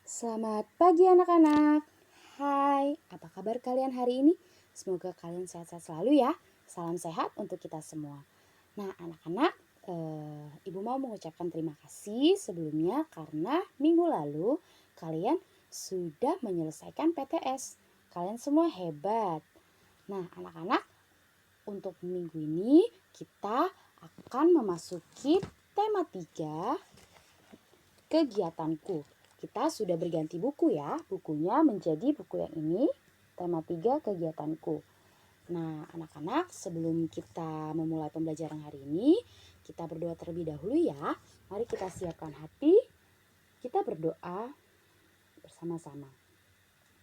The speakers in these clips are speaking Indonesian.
Selamat pagi anak-anak. Hai, apa kabar kalian hari ini? Semoga kalian sehat-sehat selalu ya. Salam sehat untuk kita semua. Nah anak-anak, Ibu mau mengucapkan terima kasih sebelumnya karena minggu lalu kalian sudah menyelesaikan PTS. Kalian semua hebat. Nah anak-anak, untuk minggu ini kita akan memasuki tema 3, kegiatanku. Kita sudah berganti buku ya. Bukunya menjadi buku yang ini, tema 3, kegiatanku. Nah anak-anak, sebelum kita memulai pembelajaran hari ini, kita berdoa terlebih dahulu ya. Mari kita siapkan hati, kita berdoa bersama-sama.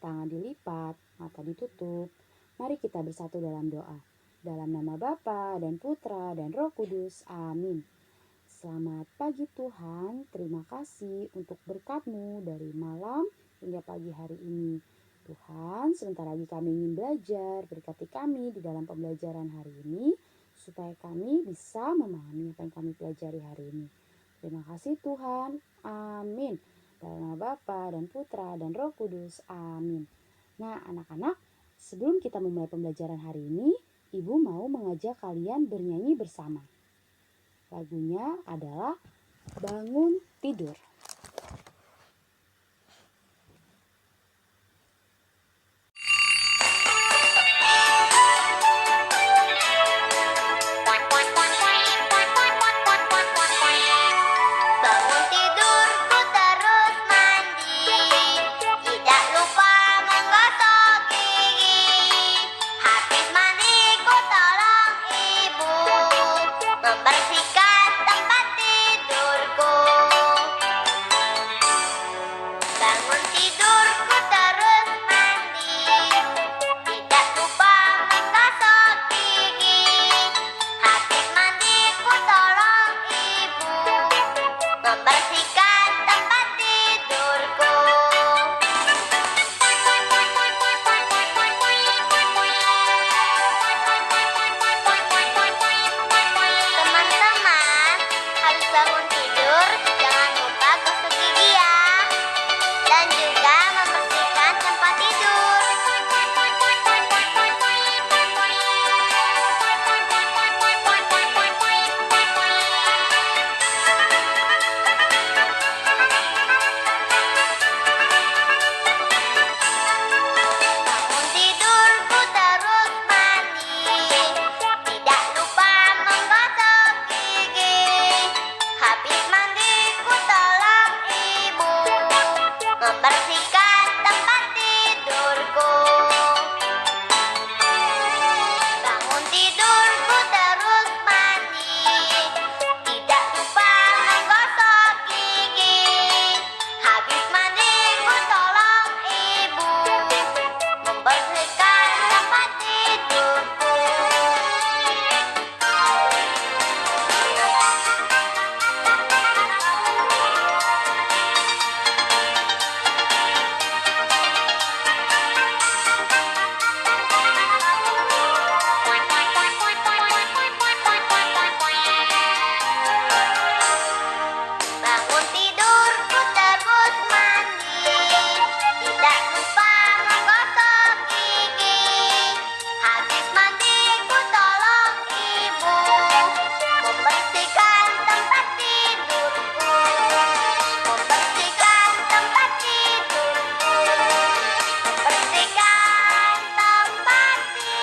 Tangan dilipat, mata ditutup. Mari kita bersatu dalam doa. Dalam nama Bapa dan Putra dan Roh Kudus. Amin. Selamat pagi Tuhan, terima kasih untuk berkat-Mu dari malam hingga pagi hari ini. Tuhan, sebentar lagi kami ingin belajar, berkati kami di dalam pembelajaran hari ini, supaya kami bisa memahami apa yang kami pelajari hari ini. Terima kasih Tuhan, amin. Dalam nama Bapa dan Putra dan Roh Kudus, amin. Nah anak-anak, sebelum kita memulai pembelajaran hari ini, Ibu mau mengajak kalian bernyanyi bersama. Lagunya adalah Bangun Tidur. Bangun tidurku terus mandi, tidak lupa menggosok gigi. Habis mandiku tolong ibu membersihkan tempat tidurku. Bangun tidurku terus mandi, tidak lupa menggosok gigi. Habis mandiku tolong ibu membersihkan tempat tidurku. Teman-teman, habis bangun tidur, jangan lupa gosok gigi ya. Dan juga membersihkan tempat tidur. Bangun tidurku terus mandi, tidak lupa menggosok gigi. Habis mandiku tolong ibu membersihkan tempat tidurku. Bangun tidurku terus mandi, tidak lupa menggosok gigi. Habis mandiku tolong ibu membersihkan tempat tidurku. Bangun tidurku terus mandi, tidak lupa menggosok gigi. Habis mandiku tolong ibu membersihkan tempat tidurku. Membersihkan tempat tidurku. Membersihkan tempat tidurku.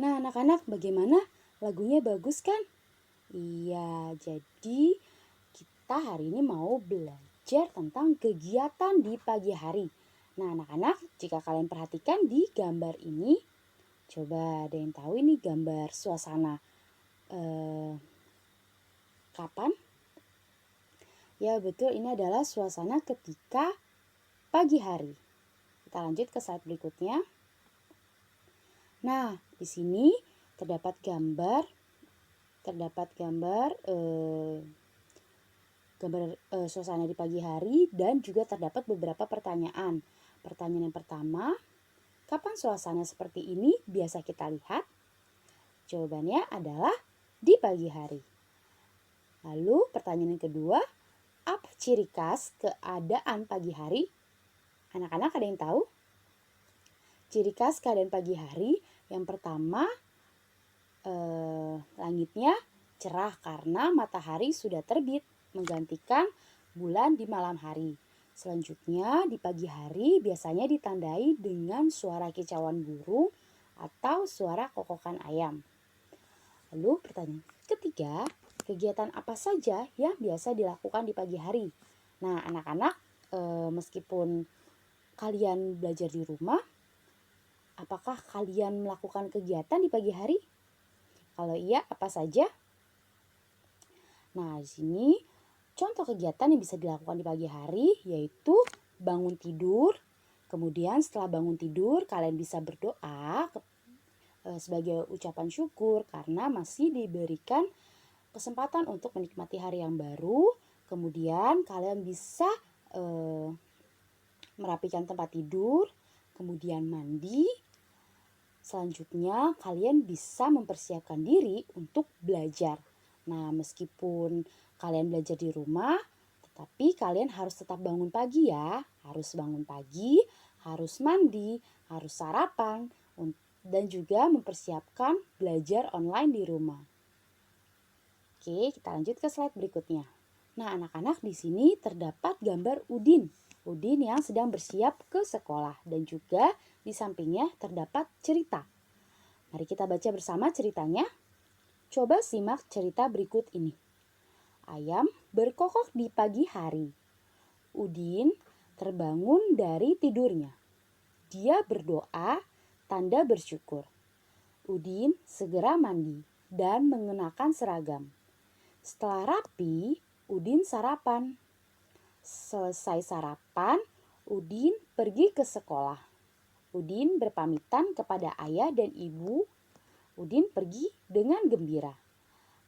Nah anak-anak, bagaimana? Lagunya bagus kan? Iya, jadi kita hari ini mau belajar tentang kegiatan di pagi hari. Nah anak-anak, jika kalian perhatikan di gambar ini, coba ada yang tahu ini gambar suasana kapan? Ya betul, ini adalah suasana ketika pagi hari. Kita lanjut ke slide berikutnya. Nah, di sini terdapat gambar suasana di pagi hari dan juga terdapat beberapa pertanyaan. Pertanyaan yang pertama, Kapan suasana seperti ini biasa kita lihat? Jawabannya adalah di pagi hari. Lalu pertanyaan yang kedua, apa ciri khas keadaan pagi hari? Anak-anak ada yang tahu? Ciri khas keadaan pagi hari yang pertama, langitnya cerah karena matahari sudah terbit menggantikan bulan di malam hari. Selanjutnya di pagi hari biasanya ditandai dengan suara kicauan burung atau suara kokokan ayam. Lalu pertanyaan ketiga, kegiatan apa saja yang biasa dilakukan di pagi hari? Nah, anak-anak, meskipun kalian belajar di rumah, apakah kalian melakukan kegiatan di pagi hari? Kalau iya, apa saja? Nah, di sini contoh kegiatan yang bisa dilakukan di pagi hari yaitu bangun tidur. Kemudian setelah bangun tidur, kalian bisa berdoa sebagai ucapan syukur karena masih diberikan kesempatan untuk menikmati hari yang baru. Kemudian kalian bisa merapikan tempat tidur, kemudian mandi. Selanjutnya kalian bisa mempersiapkan diri untuk belajar. Nah, meskipun kalian belajar di rumah, tetapi kalian harus tetap bangun pagi ya. Harus bangun pagi, harus mandi, harus sarapan, dan juga mempersiapkan belajar online di rumah. Oke, kita lanjut ke slide berikutnya. Nah, anak-anak, di sini terdapat gambar Udin. Udin yang sedang bersiap ke sekolah dan juga di sampingnya terdapat cerita. Mari kita baca bersama ceritanya. Coba simak cerita berikut ini. Ayam berkokok di pagi hari. Udin terbangun dari tidurnya. Dia berdoa, tanda bersyukur. Udin segera mandi dan mengenakan seragam. Setelah rapi, Udin sarapan. Selesai sarapan, Udin pergi ke sekolah. Udin berpamitan kepada ayah dan ibu. Udin pergi dengan gembira.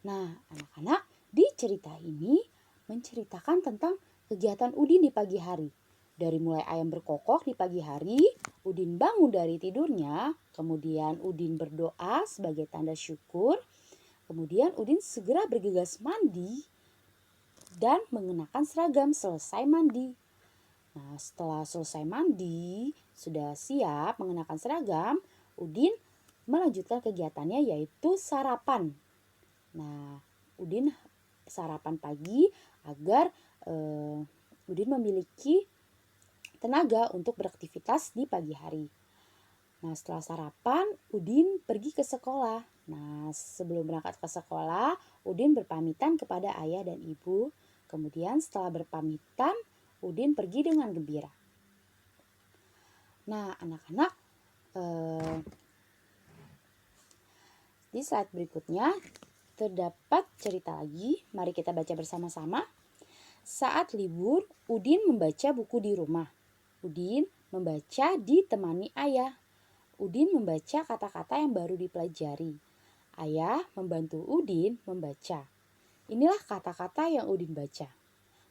Nah, anak-anak, di cerita ini menceritakan tentang kegiatan Udin di pagi hari. Dari mulai ayam berkokok di pagi hari, Udin bangun dari tidurnya, kemudian Udin berdoa sebagai tanda syukur, kemudian Udin segera bergegas mandi dan mengenakan seragam selesai mandi. Nah, setelah selesai mandi, sudah siap mengenakan seragam, Udin melanjutkan kegiatannya yaitu sarapan. Nah, Udin sarapan pagi agar Udin memiliki tenaga untuk beraktivitas di pagi hari. Nah, setelah sarapan, Udin pergi ke sekolah. Nah, sebelum berangkat ke sekolah, Udin berpamitan kepada ayah dan ibu. Kemudian setelah berpamitan, Udin pergi dengan gembira. Nah, anak-anak, di slide berikutnya terdapat cerita lagi. Mari kita baca bersama-sama. Saat libur, Udin membaca buku di rumah. Udin membaca ditemani ayah. Udin membaca kata-kata yang baru dipelajari. Ayah membantu Udin membaca. Inilah kata-kata yang Udin baca.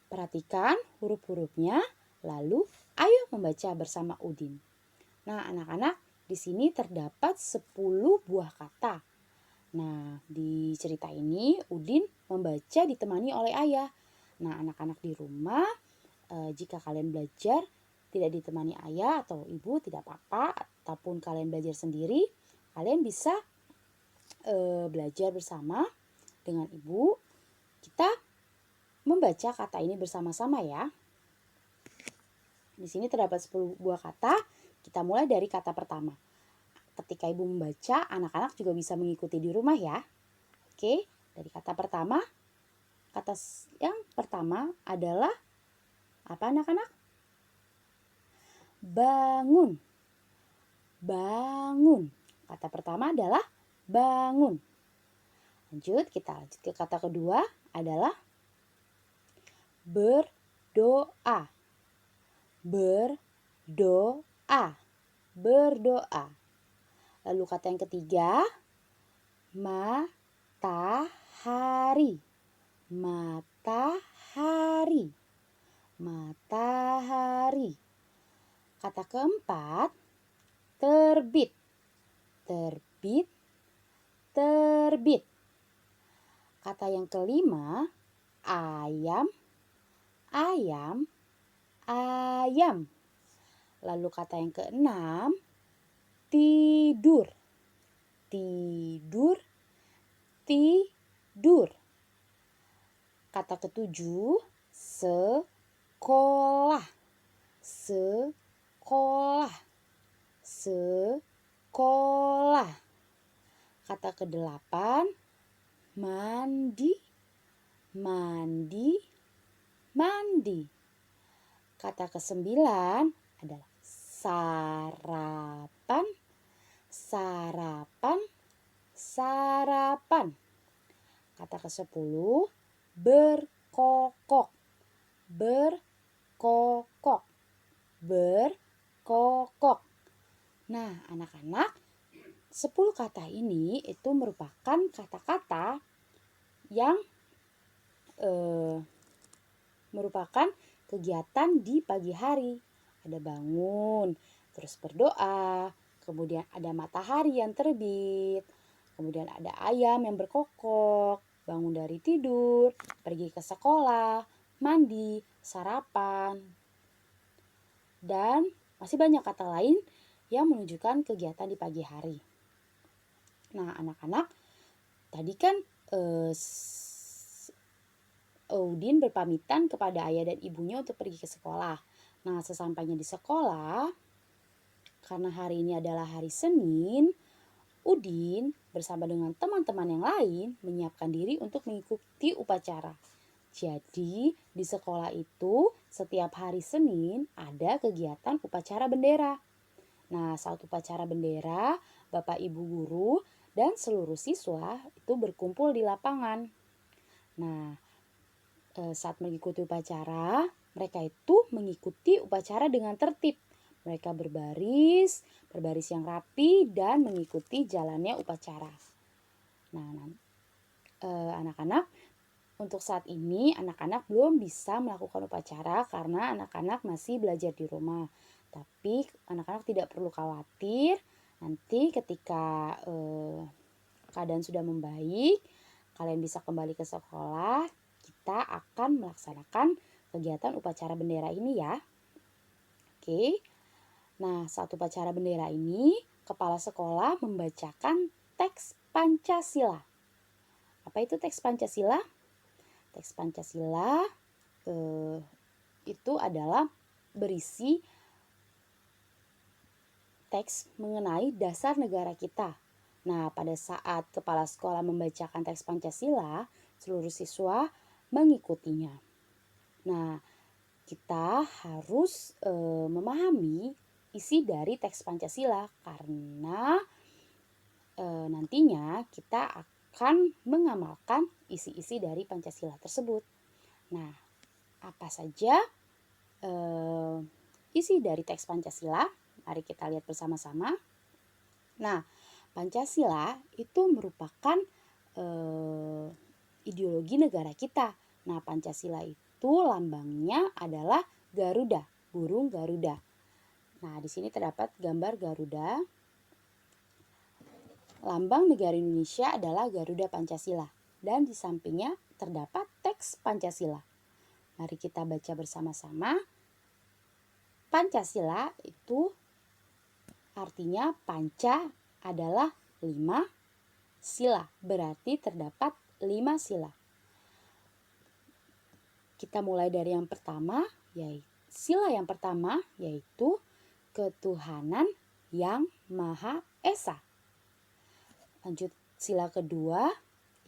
Perhatikan huruf-hurufnya, lalu ayo membaca bersama Udin. Nah, anak-anak, di sini terdapat 10 buah kata. Nah, di cerita ini Udin membaca ditemani oleh ayah. Nah, anak-anak di rumah, jika kalian belajar tidak ditemani ayah atau ibu tidak apa-apa, ataupun kalian belajar sendiri, kalian bisa belajar bersama dengan ibu. Kita membaca kata ini bersama-sama ya. Di sini terdapat 10 buah kata. Kita mulai dari kata pertama. Ketika ibu membaca, anak-anak juga bisa mengikuti di rumah ya. Oke, dari kata pertama. Kata yang pertama adalah apa anak-anak? Bangun. Bangun. Kata pertama adalah bangun. Kita lanjut ke kata kedua adalah berdoa. Berdoa. Berdoa. Lalu kata yang ketiga, matahari. Matahari. Matahari. Kata keempat, terbit, terbit, terbit. Kata yang kelima, ayam, ayam, ayam. Lalu kata yang keenam, tidur, tidur, tidur. Kata ketujuh, sekolah, sekolah, sekolah. Kata kedelapan, mandi, mandi, mandi. Kata kesembilan adalah sarapan, sarapan, sarapan. Kata ke-10, berkokok, berkokok, berkokok. Nah, anak-anak, 10 kata ini itu merupakan kata-kata yang merupakan kegiatan di pagi hari. Ada bangun, terus berdoa, kemudian ada matahari yang terbit, kemudian ada ayam yang berkokok, bangun dari tidur, pergi ke sekolah, mandi, sarapan, dan masih banyak kata lain yang menunjukkan kegiatan di pagi hari. Nah, anak-anak, tadi kan Udin berpamitan kepada ayah dan ibunya untuk pergi ke sekolah. Nah, sesampainya di sekolah, karena hari ini adalah hari Senin, Udin bersama dengan teman-teman yang lain menyiapkan diri untuk mengikuti upacara. Jadi, di sekolah itu setiap hari Senin ada kegiatan upacara bendera. Nah, saat upacara bendera, Bapak Ibu guru dan seluruh siswa itu berkumpul di lapangan. Nah, saat mengikuti upacara, mereka itu mengikuti upacara dengan tertib. Mereka berbaris yang rapi dan mengikuti jalannya upacara. Nah, anak-anak, untuk saat ini anak-anak belum bisa melakukan upacara karena anak-anak masih belajar di rumah. Tapi anak-anak tidak perlu khawatir, nanti ketika keadaan sudah membaik, kalian bisa kembali ke sekolah, kita akan melaksanakan kegiatan upacara bendera ini ya. Oke. Nah, saat upacara bendera ini, kepala sekolah membacakan teks Pancasila. Apa itu teks Pancasila? Teks Pancasila itu adalah berisi teks mengenai dasar negara kita. Nah, pada saat kepala sekolah membacakan teks Pancasila, seluruh siswa mengikutinya. Nah, kita harus memahami isi dari teks Pancasila karena nantinya kita akan mengamalkan isi-isi dari Pancasila tersebut. Nah, apa saja isi dari teks Pancasila? Mari kita lihat bersama-sama. Nah, Pancasila itu merupakan ideologi negara kita. Nah, Pancasila itu lambangnya adalah Garuda, burung Garuda. Nah, di sini terdapat gambar Garuda. Lambang negara Indonesia adalah Garuda Pancasila dan di sampingnya terdapat teks Pancasila. Mari kita baca bersama-sama. Pancasila itu artinya panca adalah 5 sila, berarti terdapat 5 sila. Kita mulai dari yang pertama, yaitu sila yang pertama yaitu ketuhanan yang Maha Esa. Lanjut sila kedua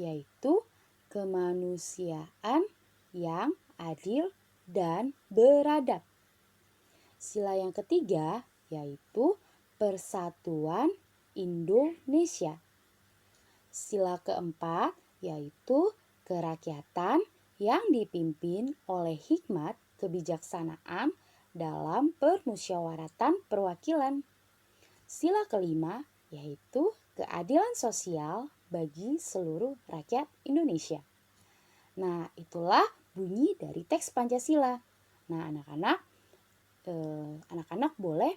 yaitu kemanusiaan yang adil dan beradab. Sila yang ketiga yaitu persatuan Indonesia. Sila keempat yaitu kerakyatan yang dipimpin oleh hikmat kebijaksanaan dalam permusyawaratan perwakilan. Sila kelima yaitu keadilan sosial bagi seluruh rakyat Indonesia. Nah, itulah bunyi dari teks Pancasila. Nah, anak-anak boleh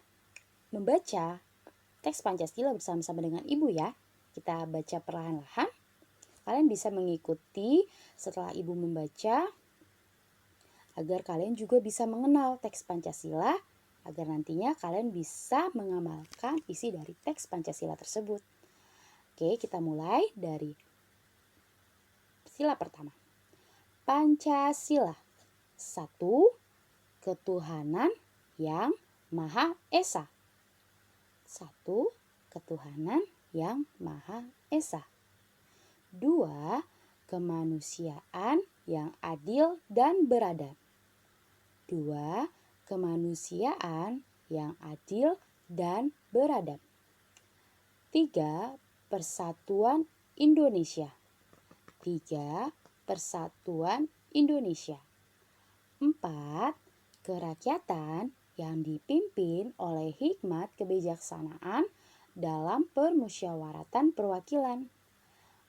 membaca teks Pancasila bersama-sama dengan Ibu ya. Kita baca perlahan-lahan. Kalian bisa mengikuti setelah Ibu membaca agar kalian juga bisa mengenal teks Pancasila, agar nantinya kalian bisa mengamalkan isi dari teks Pancasila tersebut. Oke, kita mulai dari sila pertama. Pancasila. 1. Ketuhanan yang Maha Esa. 1. Ketuhanan yang Maha Esa. 2. Kemanusiaan yang adil dan beradab. 2. Kemanusiaan yang adil dan beradab. 3. Persatuan Indonesia. 3. Persatuan Indonesia. 4. Kerakyatan yang dipimpin oleh hikmat kebijaksanaan dalam permusyawaratan perwakilan.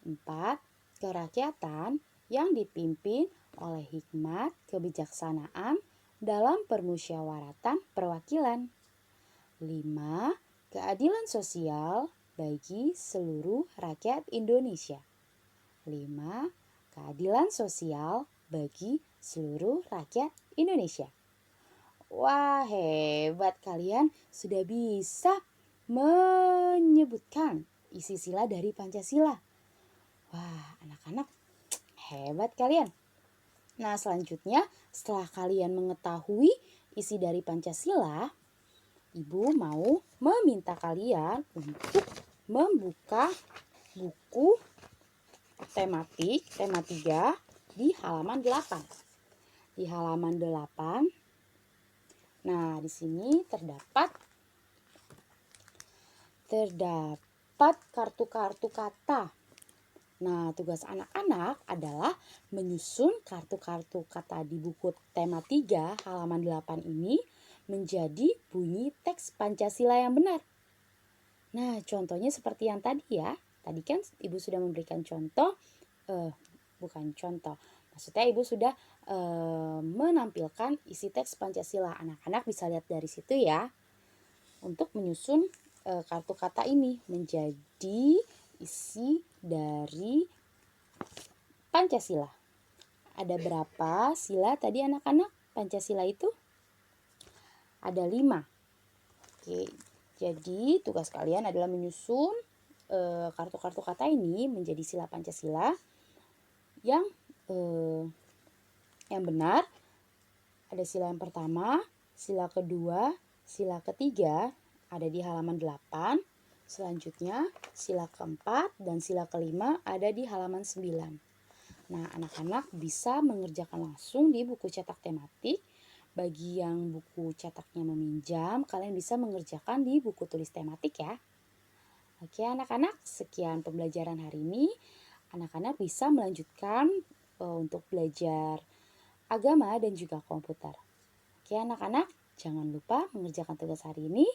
4. Kerakyatan yang dipimpin oleh hikmat kebijaksanaan dalam permusyawaratan perwakilan. 5. Keadilan sosial bagi seluruh rakyat Indonesia. 5. Keadilan sosial bagi seluruh rakyat Indonesia. Wah, hebat, kalian sudah bisa menyebutkan isi sila dari Pancasila. Wah, anak-anak hebat kalian. Nah, selanjutnya setelah kalian mengetahui isi dari Pancasila, Ibu mau meminta kalian untuk membuka buku tematik, tema 3 di halaman 8. Di halaman 8. Nah, di sini terdapat kartu-kartu kata. Nah, tugas anak-anak adalah menyusun kartu-kartu kata di buku tema 3 halaman 8 ini menjadi bunyi teks Pancasila yang benar. Nah, contohnya seperti yang tadi ya. Tadi kan Ibu sudah memberikan contoh, bukan contoh. Maksudnya Ibu sudah menampilkan isi teks Pancasila. Anak-anak bisa lihat dari situ ya. Untuk menyusun kartu kata ini menjadi isi dari Pancasila. Ada berapa sila tadi anak-anak Pancasila itu? Ada 5. Oke, jadi tugas kalian adalah menyusun kartu-kartu kata ini menjadi sila Pancasila yang benar. Ada sila yang pertama, sila kedua, sila ketiga ada di halaman 8. Selanjutnya sila keempat dan sila kelima ada di halaman 9. Nah, anak-anak bisa mengerjakan langsung di buku cetak tematik. Bagi yang buku cetaknya meminjam, kalian bisa mengerjakan di buku tulis tematik ya. Oke anak-anak, sekian pembelajaran hari ini. Anak-anak bisa melanjutkan untuk belajar agama dan juga komputer. Oke anak-anak, jangan lupa mengerjakan tugas hari ini.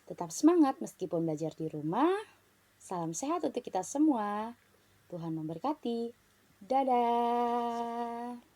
Tetap semangat meskipun belajar di rumah. Salam sehat untuk kita semua. Tuhan memberkati. Dadah.